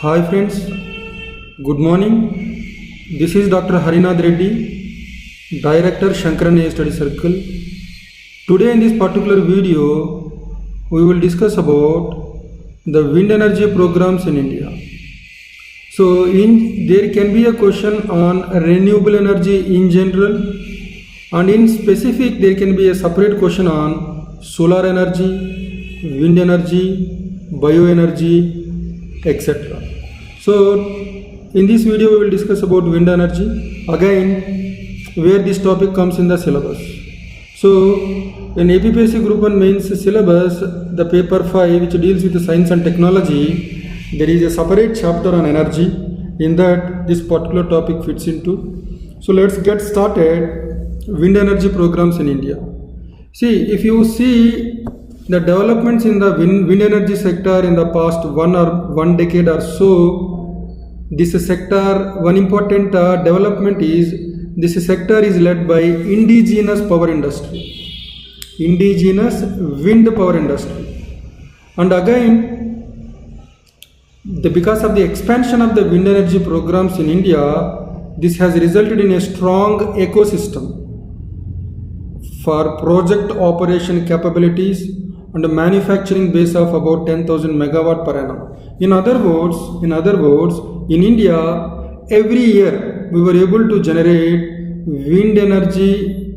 Hi friends, good morning. This is Dr. Harinath Reddy, Director Shankaran AI Study Circle. Today in this particular video, we will discuss about the wind energy programs in India. So there can be a question on renewable energy in general, and in specific there can be a separate question on solar energy, wind energy, bioenergy, etc. So in this video we will discuss about wind energy, again where this topic comes in the syllabus. So in APPSC Group 1 Mains syllabus, the paper 5 which deals with the science and technology, there is a separate chapter on energy. In that this particular topic fits into. So let's get started. Wind energy programs in India. See, if you see the developments in the wind energy sector in the past one decade or so, this sector, one important development is this sector is led by indigenous power industry, indigenous wind power industry. And again, because of the expansion of the wind energy programs in India, this has resulted in a strong ecosystem for project operation capabilities and a manufacturing base of about 10,000 megawatt per annum. In other words, in India, every year we were able to generate wind energy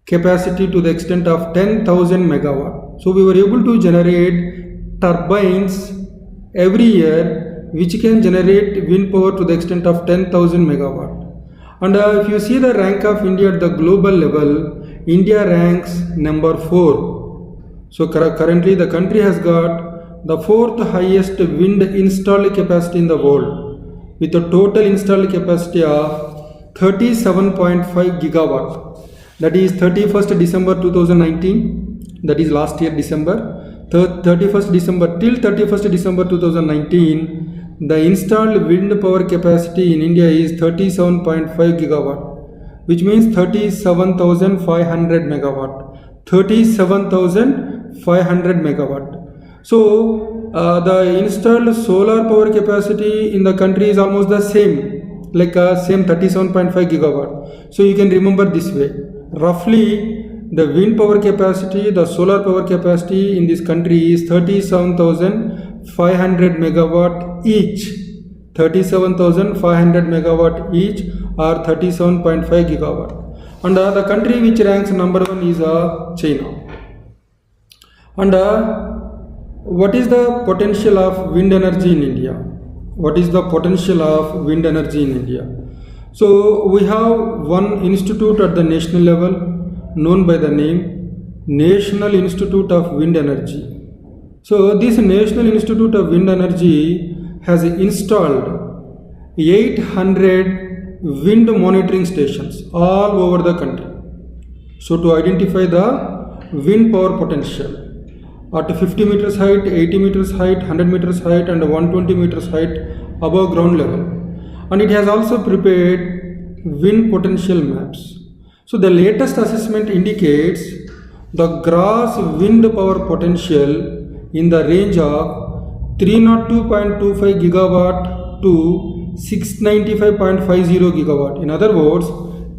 capacity to the extent of 10,000 megawatt. So we were able to generate turbines every year which can generate wind power to the extent of 10,000 megawatt. And if you see the rank of India at the global level, India ranks number 4. So currently the country has got the 4th highest wind installed capacity in the world, with a total installed capacity of 37.5 gigawatt. That is 31st December 2019, that is last year December, 31st December till 31st December 2019, the installed wind power capacity in India is 37.5 gigawatt, which means 37,500 megawatt. 37,500 megawatt. So the installed solar power capacity in the country is almost the same, like same 37.5 gigawatt. So you can remember this way. Roughly the wind power capacity, the solar power capacity in this country is 37,500 megawatt each. 37,500 megawatt each, or 37.5 gigawatt. And the country which ranks number 1 is China. And what is the potential of wind energy in India? What is the potential of wind energy in India? So we have one institute at the national level known by the name National Institute of Wind Energy. So this National Institute of Wind Energy has installed 800 wind monitoring stations all over the country. So to identify the wind power potential at 50 meters height, 80 meters height, 100 meters height and 120 meters height above ground level. And it has also prepared wind potential maps. So the latest assessment indicates the gross wind power potential in the range of 302.25 gigawatt to 695.50 gigawatt. In other words,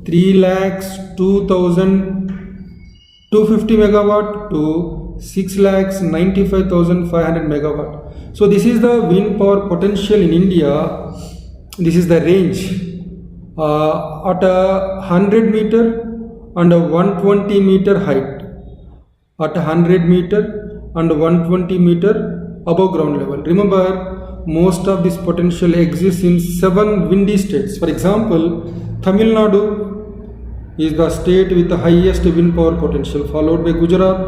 3,02,250 megawatt to 6,95,500 megawatt. So this is the wind power potential in India. This is the range at a 100 meter and a 120 meter height. At 100 meter and 120 meter above ground level. Remember, most of this potential exists in 7 windy states. For example, Tamil Nadu is the state with the highest wind power potential, followed by Gujarat,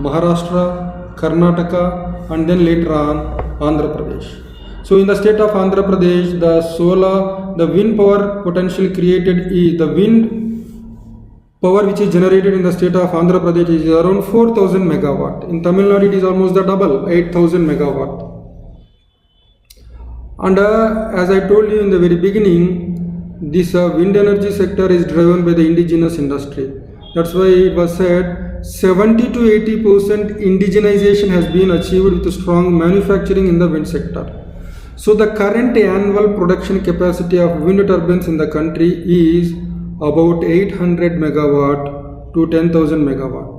Maharashtra, Karnataka, and then later on Andhra Pradesh. So in the state of Andhra Pradesh, the wind power potential created is the wind power which is generated in the state of Andhra Pradesh is around 4,000 megawatt. In Tamil Nadu it is almost the double, 8,000 megawatt. And as I told you in the very beginning, this wind energy sector is driven by the indigenous industry. That's why it was said 70 to 80% indigenization has been achieved with strong manufacturing in the wind sector. So the current annual production capacity of wind turbines in the country is about 800 megawatt to 10,000 megawatt.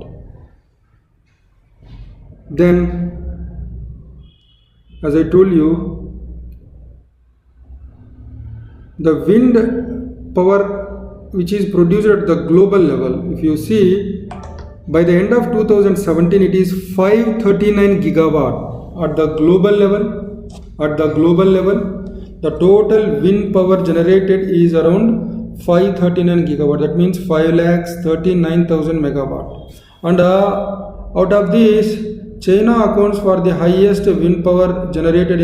Then, as I told you, the wind power which is produced at the global level, if you see, by the end of 2017 it is 539 gigawatt at the global level. At the global level, the total wind power generated is around 539 gigawatt. That means 5,39,000 megawatt. And out of this, China accounts for the highest wind power generated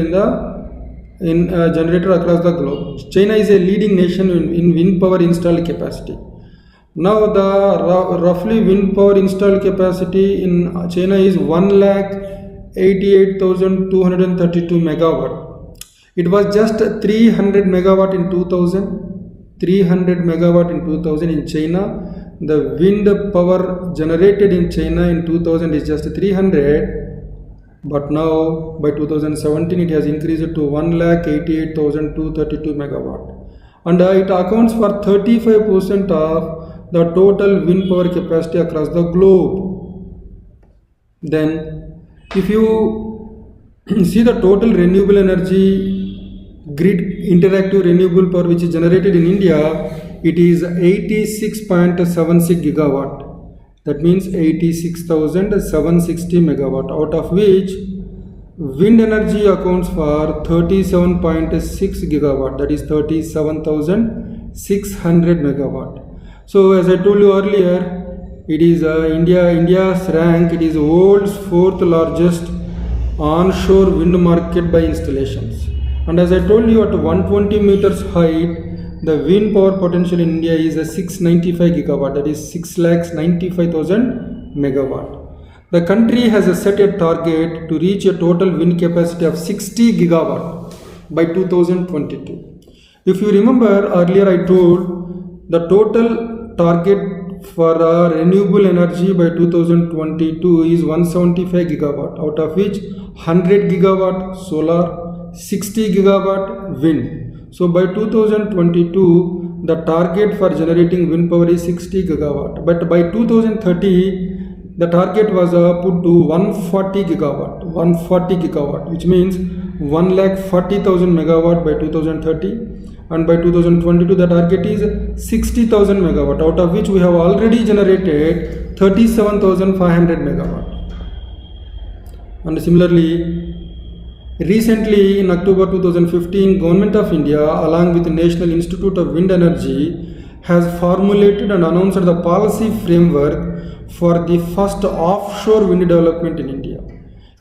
generated across the globe. China is a leading nation in wind power installed capacity. Now the roughly wind power installed capacity in China is 1,88,232 megawatt. It was just 300 megawatt in 2000. 300 megawatt in 2000 in China. The wind power generated in China in 2000 is just 300. But now by 2017 it has increased to 1,88,232 megawatt. And it accounts for 35% of the total wind power capacity across the globe. Then if you see the total renewable energy grid interactive renewable power which is generated in India, it is 86.76 gigawatt. That means 86,760 megawatt, out of which wind energy accounts for 37.6 gigawatt, that is 37,600 megawatt. So as I told you earlier, it is India's rank, it is the world's fourth largest onshore wind market by installations. And as I told you, at 120 meters height, the wind power potential in India is a 695 gigawatt, that is 6,95,000 megawatt. The country has set a target to reach a total wind capacity of 60 gigawatt by 2022. If you remember earlier, I told the total target for renewable energy by 2022 is 175 gigawatt, out of which 100 gigawatt solar, 60 gigawatt wind. So by 2022, the target for generating wind power is 60 gigawatt. But by 2030, the target was put to 140 gigawatt, which means 1,40,000 megawatt by 2030. And by 2022, the target is 60,000 megawatt, out of which we have already generated 37,500 megawatt. And similarly, recently, in October 2015, Government of India, along with the National Institute of Wind Energy, has formulated and announced the policy framework for the first offshore wind development in India.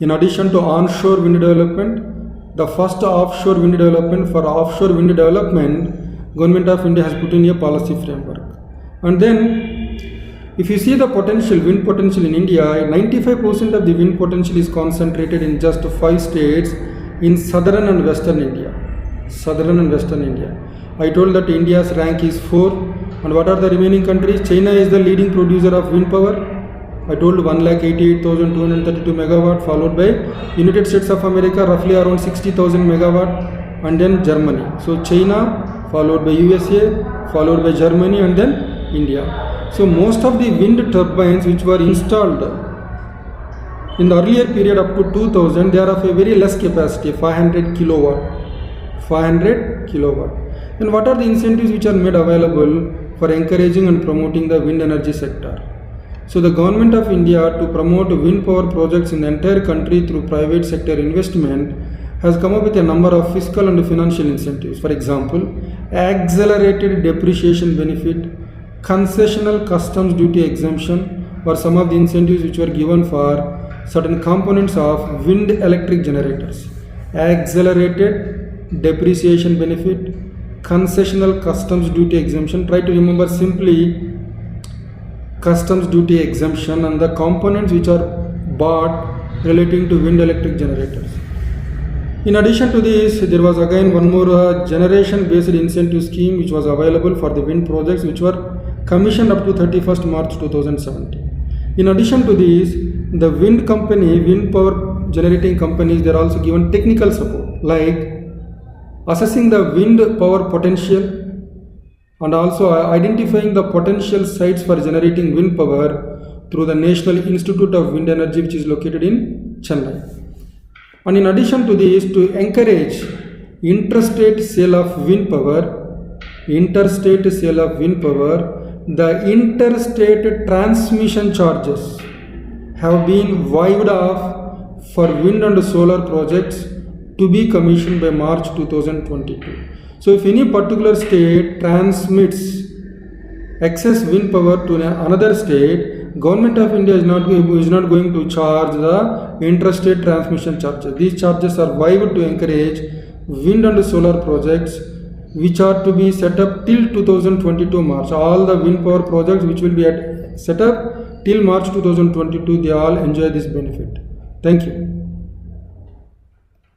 In addition to onshore wind development, the first offshore wind development for offshore wind development, Government of India has put in a policy framework. And then, if you see the potential, wind potential in India, 95% of the wind potential is concentrated in just 5 states in southern and western India. I told that India's rank is 4. And what are the remaining countries? China is the leading producer of wind power. I told 1,88,232 megawatt, followed by United States of America, roughly around 60,000 megawatt, and then Germany. So China, followed by USA, followed by Germany, and then India. So most of the wind turbines which were installed in the earlier period up to 2000, they are of a very less capacity, 500 kilowatt. Then what are the incentives which are made available for encouraging and promoting the wind energy sector? So the Government of India, to promote wind power projects in the entire country through private sector investment, has come up with a number of fiscal and financial incentives. For example, accelerated depreciation benefit, concessional customs duty exemption were some of the incentives which were given for certain components of wind electric generators. Accelerated depreciation benefit, concessional customs duty exemption. Try to remember simply customs duty exemption and the components which are bought relating to wind electric generators. In addition to this, there was again one more generation based incentive scheme which was available for the wind projects which were commissioned up to 31st March 2017. In addition to this, the wind power generating companies, they are also given technical support like assessing the wind power potential and also identifying the potential sites for generating wind power through the National Institute of Wind Energy, which is located in Chennai. And in addition to this, to encourage interstate sale of wind power, the interstate transmission charges have been waived off for wind and solar projects to be commissioned by March 2022. So if any particular state transmits excess wind power to another state, Government of India is not going to charge the interstate transmission charges. These charges are waived to encourage wind and solar projects which are to be set up till 2022 March. All the wind power projects which will be set up till March 2022, they all enjoy this benefit. Thank you.